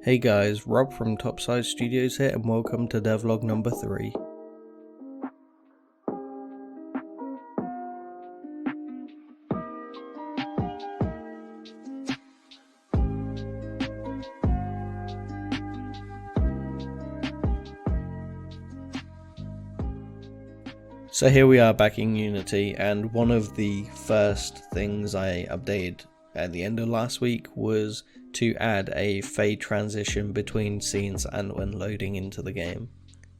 Hey guys, Rob from Topside Studios here and welcome to Devlog number 3. So here we are back in Unity, and one of the first things I updated at the end of last week was to add a fade transition between scenes and when loading into the game.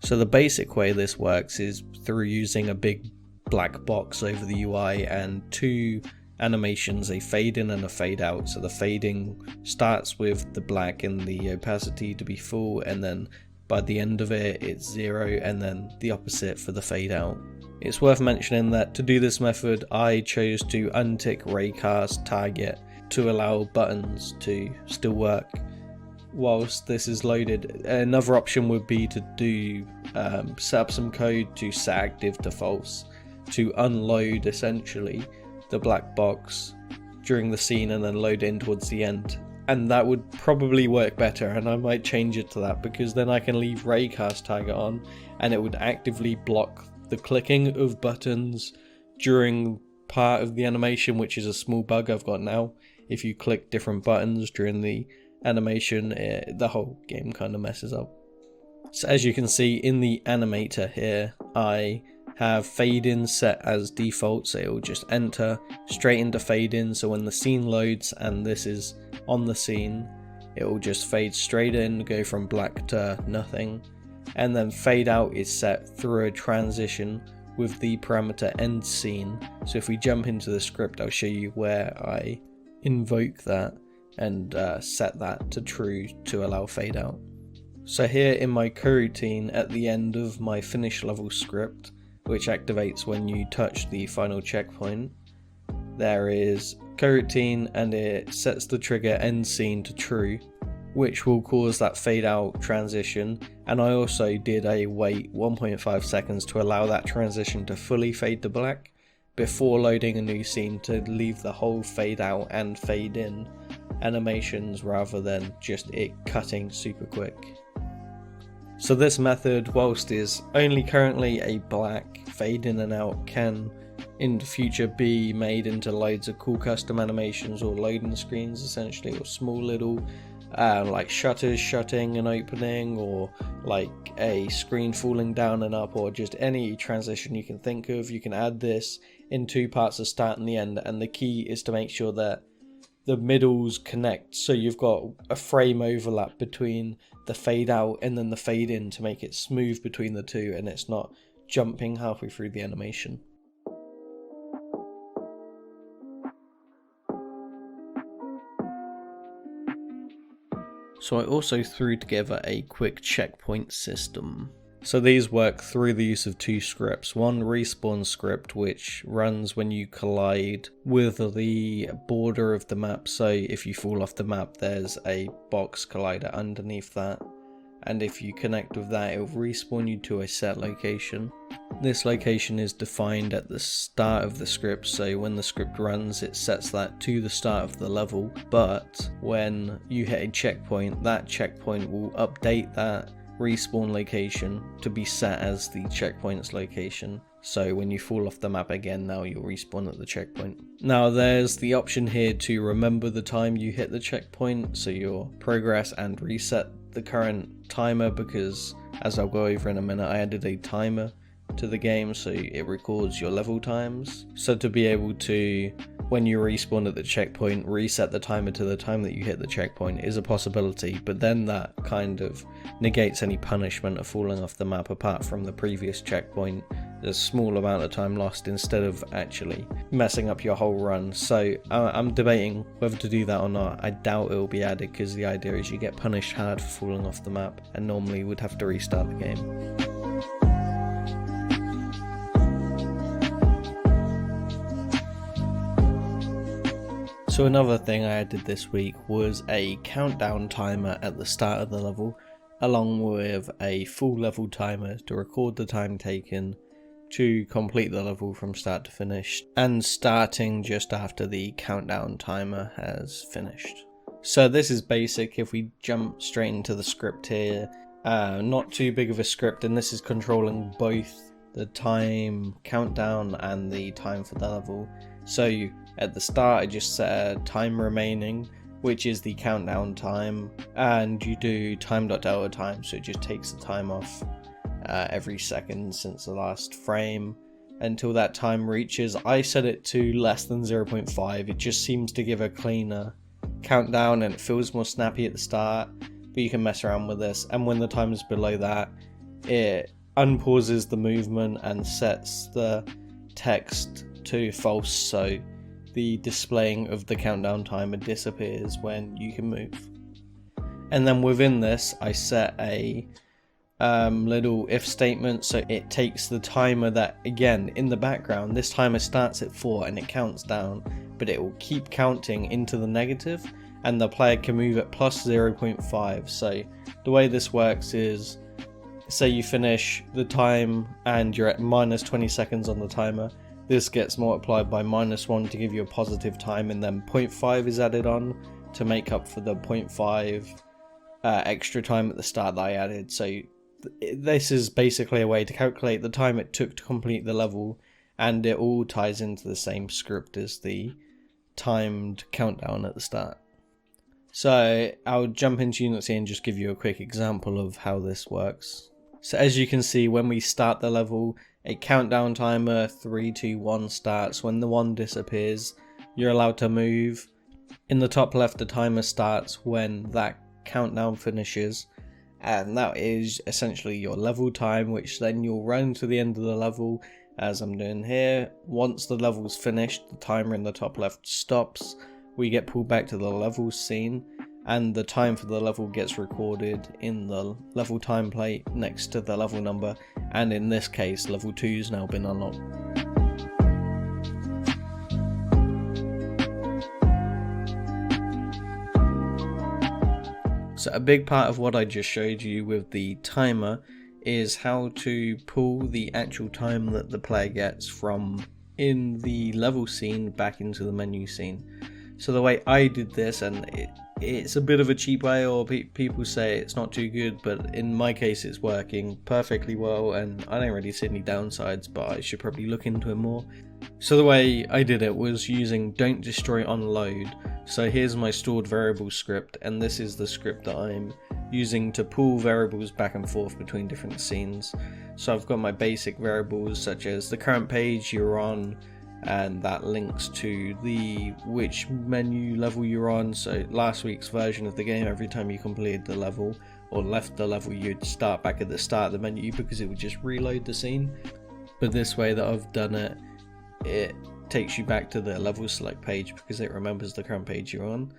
So the basic way this works is through using a big black box over the UI and two animations, a fade in and a fade out. So the fading starts with the black and the opacity to be full, and then by the end of it it's 0, and then the opposite for the fade out. It's worth mentioning that to do this method I chose to untick raycast target to allow buttons to still work whilst this is loaded. Another option would be to do set up some code to set active to false to unload essentially the black box during the scene and then load it in towards the end, and that would probably work better, and I might change it to that because then I can leave raycast target on and it would actively block the clicking of buttons during part of the animation, which is a small bug I've got now. If you click different buttons during the animation, the whole game kind of messes up. So as you can see in the animator here, I have fade in set as default, so it will just enter straight into fade in. So when the scene loads and this is on the scene, it will just fade straight in, go from black to nothing. And then fade out is set through a transition with the parameter end scene. So if we jump into the script, I'll show you where I invoke that and set that to true to allow fade out. So here in my coroutine at the end of my finish level script, which activates when you touch the final checkpoint, there is coroutine and it sets the trigger end scene to true, which will cause that fade out transition. And I also did a wait 1.5 seconds to allow that transition to fully fade to black before loading a new scene to leave the whole fade out and fade in animations rather than just it cutting super quick. So this method, whilst is only currently a black fade in and out, can in the future be made into loads of cool custom animations or loading screens essentially, or small little like shutters shutting and opening, or like a screen falling down and up, or just any transition you can think of. You can add this in two parts, the start and the end, and the key is to make sure that the middles connect, so you've got a frame overlap between the fade out and then the fade in to make it smooth between the two and it's not jumping halfway through the animation. So I also threw together a quick checkpoint system. So these work through the use of two scripts. One respawn script, which runs when you collide with the border of the map. So if you fall off the map, there's a box collider underneath that. And if you connect with that, it will respawn you to a set location. This location is defined at the start of the script, so when the script runs it sets that to the start of the level, but when you hit a checkpoint, that checkpoint will update that respawn location to be set as the checkpoint's location. So when you fall off the map again, now you'll respawn at the checkpoint. Now there's the option here to remember the time you hit the checkpoint, so your progress, and reset the current timer, because as I'll go over in a minute, I added a timer to the game so it records your level times. So to be able to, when you respawn at the checkpoint, reset the timer to the time that you hit the checkpoint is a possibility, but then that kind of negates any punishment of falling off the map apart from the previous checkpoint. There's a small amount of time lost instead of actually messing up your whole run. So I'm debating whether to do that or not. I doubt it will be added because the idea is you get punished hard for falling off the map and normally would have to restart the game. So another thing I added this week was a countdown timer at the start of the level, along with a full level timer to record the time taken to complete the level from start to finish, and starting just after the countdown timer has finished. So this is basic. If we jump straight into the script here, not too big of a script, and this is controlling both the time countdown and the time for the level. So at the start I just set a time remaining, which is the countdown time, and you do time.delta time, so it just takes the time off every second since the last frame until that time reaches. I set it to less than 0.5. It just seems to give a cleaner countdown and it feels more snappy at the start, but you can mess around with this, and when the time is below that, it unpauses the movement and sets the text to false, so the displaying of the countdown timer disappears when you can move. And then within this I set a little if statement, so it takes the timer that, again, in the background, this timer starts at 4 and it counts down, but it will keep counting into the negative, and the player can move at plus 0.5. So the way this works is, say you finish the time and you're at minus 20 seconds on the timer, this gets multiplied by -1 to give you a positive time, and then 0.5 is added on to make up for the 0.5 extra time at the start that I added. So this is basically a way to calculate the time it took to complete the level, and it all ties into the same script as the timed countdown at the start. So I'll jump into Unity and just give you a quick example of how this works. So as you can see, when we start the level, a countdown timer 3, 2, 1 starts. When the 1 disappears, you're allowed to move. In the top left, the timer starts when that countdown finishes, and that is essentially your level time, which then you'll run to the end of the level, as I'm doing here. Once the level's finished, the timer in the top left stops, we get pulled back to the level scene, and the time for the level gets recorded in the level time plate next to the level number, and in this case level 2 has now been unlocked. So a big part of what I just showed you with the timer is how to pull the actual time that the player gets from in the level scene back into the menu scene. So the way I did this, and it's a bit of a cheap way, or people say it's not too good, but in my case it's working perfectly well, and I don't really see any downsides, but I should probably look into it more. So the way I did it was using don't destroy on load. So here's my stored variable script, and this is the script that I'm using to pull variables back and forth between different scenes. So I've got my basic variables such as the current page you're on, and that links to the which menu level you're on. So last week's version of the game, every time you completed the level or left the level, you'd start back at the start of the menu because it would just reload the scene. But this way that I've done it, it takes you back to the level select page because it remembers the current page you're on.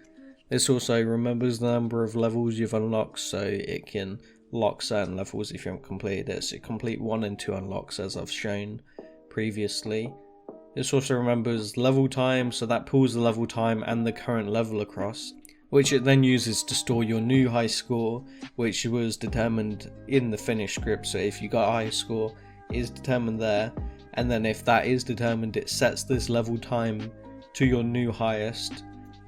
This also remembers the number of levels you've unlocked, so it can lock certain levels if you haven't completed it. So complete 1 and 2 unlocks as I've shown previously. This also remembers level time, so that pulls the level time and the current level across, which it then uses to store your new high score, which was determined in the finished script. So if you got a high score, it is determined there, and then if that is determined, it sets this level time to your new highest,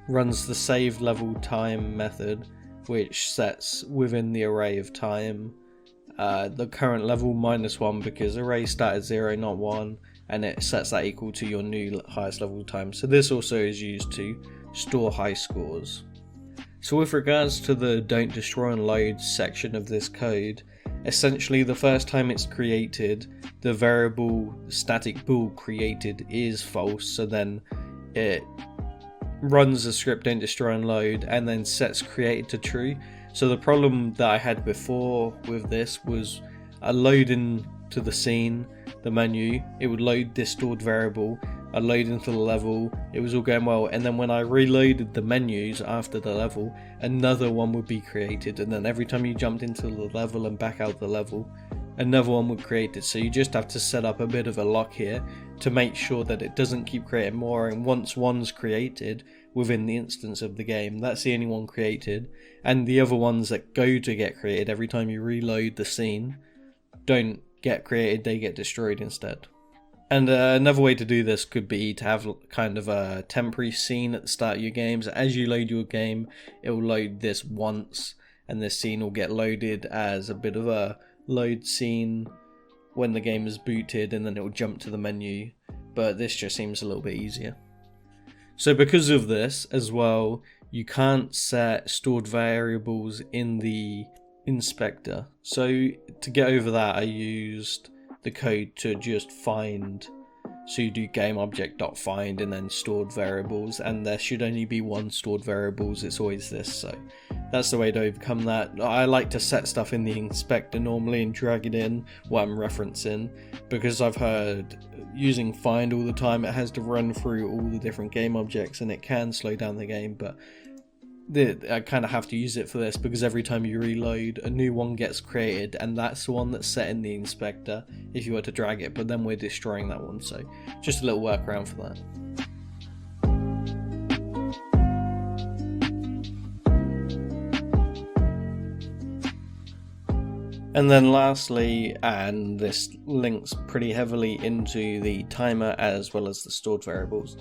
runs the save level time method, which sets within the array of time the current level -1 because array start at 0, not 1, and it sets that equal to your new highest level time. So this also is used to store high scores. So with regards to the don't destroy and load section of this code, essentially the first time it's created, the variable static bool created is false, so then it runs the script don't destroy and load and then sets created to true. So the problem that I had before with this was I load into the scene, the menu, it would load this stored variable, I load into the level, it was all going well, and then when I reloaded the menus after the level, another one would be created, and then every time you jumped into the level and back out the level, another one would create it. So you just have to set up a bit of a lock here to make sure that it doesn't keep creating more, and once one's created within the instance of the game, that's the only one created, and the other ones that go to get created every time you reload the scene don't get created, they get destroyed instead. And another way to do this could be to have kind of a temporary scene at the start of your games. As you load your game, it will load this once, and this scene will get loaded as a bit of a load scene when the game is booted, and then it will jump to the menu. But this just seems a little bit easier. So because of this as well, you can't set stored variables in the inspector. So to get over that, I used the code to just find, so you do gameObject.find and then stored variables, and there should only be one stored variables. It's always this, so that's the way to overcome that. I like to set stuff in the inspector normally and drag it in what I'm referencing, because I've heard using find all the time it has to run through all the different game objects and it can slow down the game. But I kind of have to use it for this because every time you reload, a new one gets created, and that's the one that's set in the inspector if you were to drag it, but then we're destroying that one, so just a little workaround for that. And then lastly, and this links pretty heavily into the timer as well as the stored variables,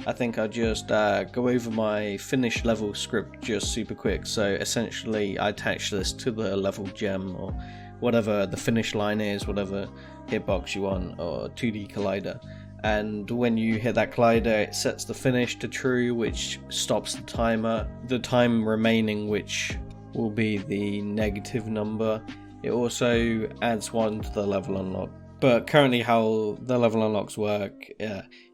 I think I'll just go over my finish level script just super quick. So essentially I attach this to the level gem or whatever the finish line is, whatever hitbox you want, or 2D collider. And when you hit that collider, it sets the finish to true, which stops the timer. The time remaining, which will be the negative number. It also adds one to the level unlock. But currently how the level unlocks work,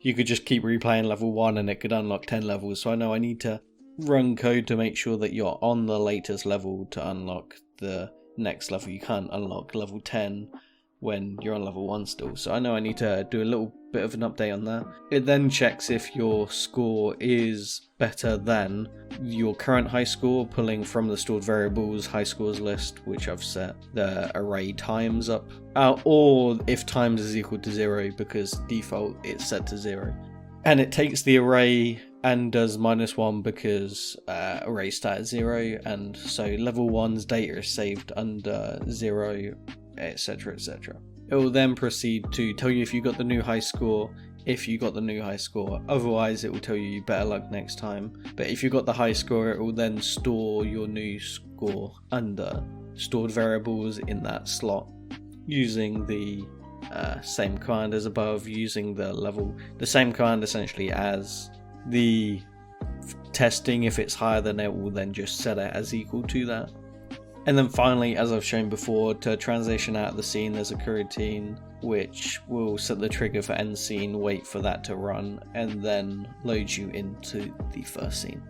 you could just keep replaying level 1 and it could unlock 10 levels. So I know I need to run code to make sure that you're on the latest level to unlock the next level. You can't unlock level 10 when you're on level 1 still. So I know I need to do a little bit of an update on that. It then checks if your score is better than your current high score, pulling from the stored variables high scores list, which I've set the array times up, or if times is equal to 0, because default it's set to 0. And it takes the array and does -1 because array start at 0, and so level 1's data is saved under 0, etc, etc. It will then proceed to tell you if you got the new high score, if you got the new high score. Otherwise it will tell you better luck next time. But if you got the high score, it will then store your new score under stored variables in that slot using the same command as above, using the same command essentially as the testing. If it's higher, then it will then just set it as equal to that. And then finally, as I've shown before, to transition out of the scene, there's a coroutine which will set the trigger for end scene, wait for that to run, and then load you into the first scene.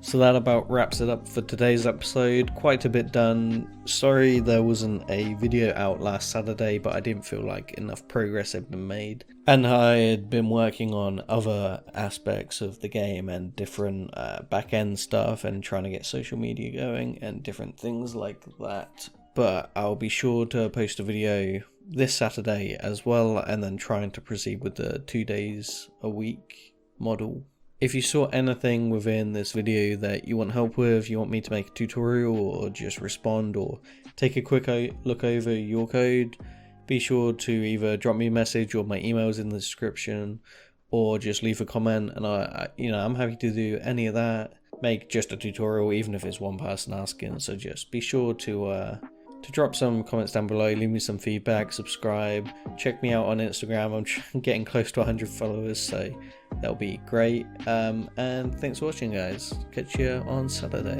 So that about wraps it up for today's episode. Quite a bit done. Sorry there wasn't a video out last Saturday, but I didn't feel like enough progress had been made. And I had been working on other aspects of the game and different back-end stuff and trying to get social media going and different things like that. But I'll be sure to post a video this Saturday as well, and then trying to proceed with the 2 days a week model. If you saw anything within this video that you want help with, you want me to make a tutorial or just respond or take a quick look over your code, be sure to either drop me a message or my email's in the description, or just leave a comment, and I'm happy to do any of that. Make just a tutorial, even if it's one person asking. So just be sure to drop some comments down below, leave me some feedback, subscribe, check me out on Instagram. I'm getting close to 100 followers, so that'll be great. And thanks for watching, guys. Catch you on Saturday.